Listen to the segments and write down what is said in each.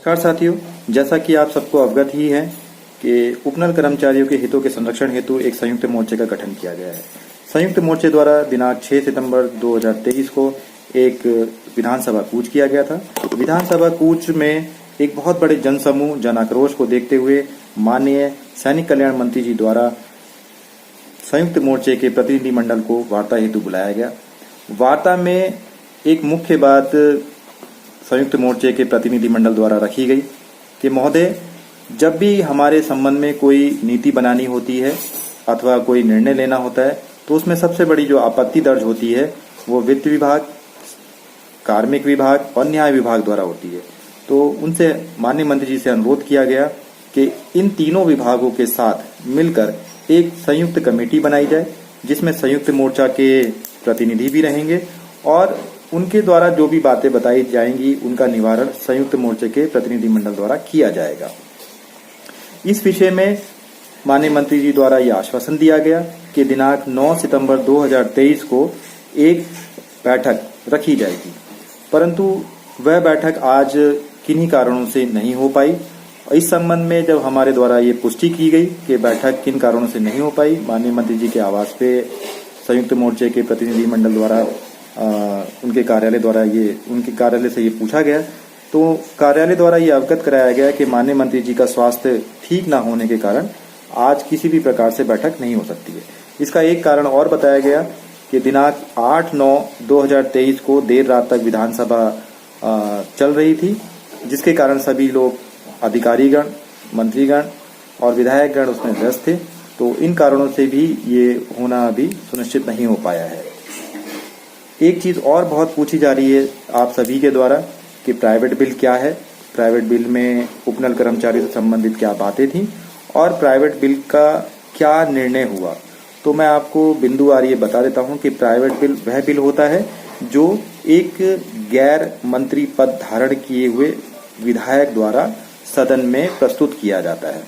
नमस्कार साथियों, जैसा कि आप सबको अवगत ही है कि उपनल कर्मचारियों के हितों के संरक्षण हेतु एक संयुक्त मोर्चे का गठन किया गया है। संयुक्त मोर्चे द्वारा दिनांक 6 सितंबर 2023 को एक विधानसभा कूच किया गया था। विधानसभा कूच में एक बहुत बड़े जनसमूह जन आक्रोश को देखते हुए माननीय सैनिक कल्याण मंत्री जी द्वारा संयुक्त मोर्चे के प्रतिनिधि मंडल को वार्ता हेतु बुलाया गया। वार्ता में एक मुख्य बात संयुक्त मोर्चे के प्रतिनिधि मंडल द्वारा रखी गई कि महोदय, जब भी हमारे संबंध में कोई नीति बनानी होती है अथवा कोई निर्णय लेना होता है तो उसमें सबसे बड़ी जो आपत्ति दर्ज होती है वो वित्त विभाग, कार्मिक विभाग और न्याय विभाग द्वारा होती है। तो उनसे माननीय मंत्री जी से अनुरोध किया गया कि इन तीनों विभागों के साथ मिलकर एक संयुक्त कमेटी बनाई जाए जिसमें संयुक्त मोर्चा के प्रतिनिधि भी रहेंगे और उनके द्वारा जो भी बातें बताई जाएंगी उनका निवारण संयुक्त मोर्चे के प्रतिनिधि मंडल द्वारा किया जाएगा। इस विषय में माननीय मंत्री जी द्वारा यह आश्वासन दिया गया कि दिनांक 9 सितंबर 2023 को एक बैठक रखी जाएगी, परंतु वह बैठक आज किन्हीं कारणों से नहीं हो पाई। इस संबंध में जब हमारे द्वारा ये पुष्टि की गई कि बैठक किन कारणों से नहीं हो पाई, माननीय मंत्री जी के आवास पे संयुक्त मोर्चे के प्रतिनिधि मंडल द्वारा उनके कार्यालय से ये पूछा गया तो कार्यालय द्वारा ये अवगत कराया गया कि माननीय मंत्री जी का स्वास्थ्य ठीक ना होने के कारण आज किसी भी प्रकार से बैठक नहीं हो सकती है। इसका एक कारण और बताया गया कि दिनांक 8/9/2023 को देर रात तक विधानसभा चल रही थी, जिसके कारण सभी लोग अधिकारीगण, मंत्रीगण और विधायकगण उसमें व्यस्त थे। तो इन कारणों से भी ये होना अभी सुनिश्चित नहीं हो पाया है। एक चीज और बहुत पूछी जा रही है आप सभी के द्वारा कि प्राइवेट बिल क्या है, प्राइवेट बिल में उपनल कर्मचारी से संबंधित क्या बातें थी और प्राइवेट बिल का क्या निर्णय हुआ। तो मैं आपको बिंदुवार ये बता देता हूं कि प्राइवेट बिल वह बिल होता है जो एक गैर मंत्री पद धारण किए हुए विधायक द्वारा सदन में प्रस्तुत किया जाता है।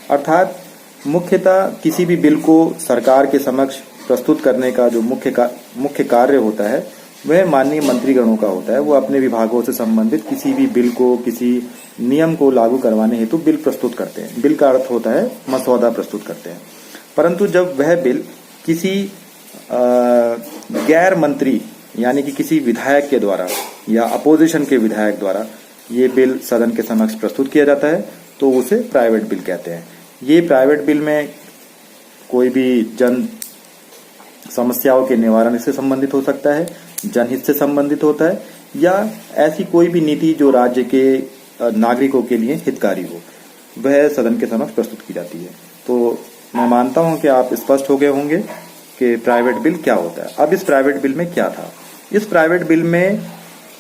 अर्थात मुख्यतः किसी भी बिल को सरकार के समक्ष प्रस्तुत करने का जो मुख्य कार्य होता है वह माननीय मंत्रीगणों का होता है। वो अपने विभागों से संबंधित किसी भी बिल को, किसी नियम को लागू करवाने हेतु बिल प्रस्तुत करते हैं। बिल का अर्थ होता है मसौदा प्रस्तुत करते हैं। परंतु जब वह बिल किसी गैर मंत्री यानी कि किसी विधायक के द्वारा या अपोजिशन के विधायक द्वारा ये बिल सदन के समक्ष प्रस्तुत किया जाता है तो उसे प्राइवेट बिल कहते हैं। ये प्राइवेट बिल में कोई भी जन समस्याओं के निवारण से संबंधित हो सकता है, जनहित से संबंधित होता है या ऐसी कोई भी नीति जो राज्य के नागरिकों के लिए हितकारी हो, वह सदन के समक्ष प्रस्तुत की जाती है। तो मैं मानता हूं कि आप स्पष्ट हो गए होंगे कि प्राइवेट बिल क्या होता है। अब इस प्राइवेट बिल में क्या था? इस प्राइवेट बिल में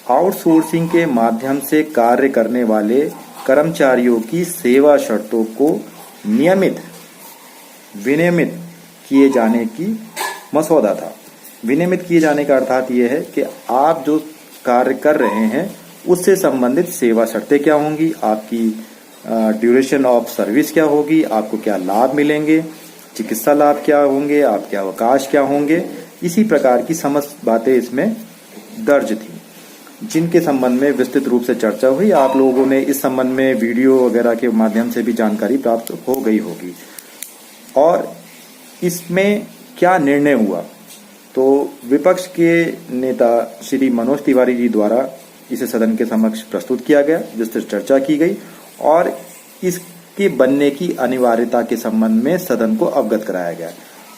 आउटसोर्सिंग के माध्यम से कार्य करने वाले कर्मचारियों की सेवा शर्तों को विनियमित किए जाने की मसौदा था। विनियमित किए जाने का अर्थात यह है कि आप जो कार्य कर रहे हैं उससे संबंधित सेवा शर्तें क्या होंगी, आपकी ड्यूरेशन ऑफ सर्विस क्या होगी, आपको क्या लाभ मिलेंगे, चिकित्सा लाभ क्या होंगे, आपके अवकाश क्या होंगे, इसी प्रकार की समस्त बातें इसमें दर्ज थी, जिनके संबंध में विस्तृत रूप से चर्चा हुई। आप लोगों ने इस संबंध में वीडियो वगैरह के माध्यम से भी जानकारी प्राप्त हो गई होगी। और इसमें क्या निर्णय हुआ, तो विपक्ष के नेता श्री मनोज तिवारी जी द्वारा इसे सदन के समक्ष प्रस्तुत किया गया, जिससे चर्चा की गई और इसके बनने की अनिवार्यता के संबंध में सदन को अवगत कराया गया।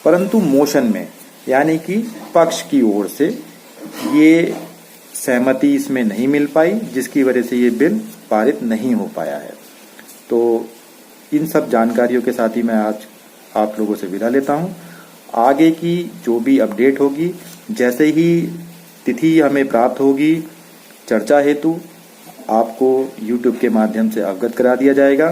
परंतु मोशन में यानी कि पक्ष की ओर से ये सहमति इसमें नहीं मिल पाई, जिसकी वजह से ये बिल पारित नहीं हो पाया है। तो इन सब जानकारियों के साथ ही मैं आज आप लोगों से विदा लेता हूं। आगे की जो भी अपडेट होगी, जैसे ही तिथि हमें प्राप्त होगी चर्चा हेतु, आपको YouTube के माध्यम से अवगत करा दिया जाएगा।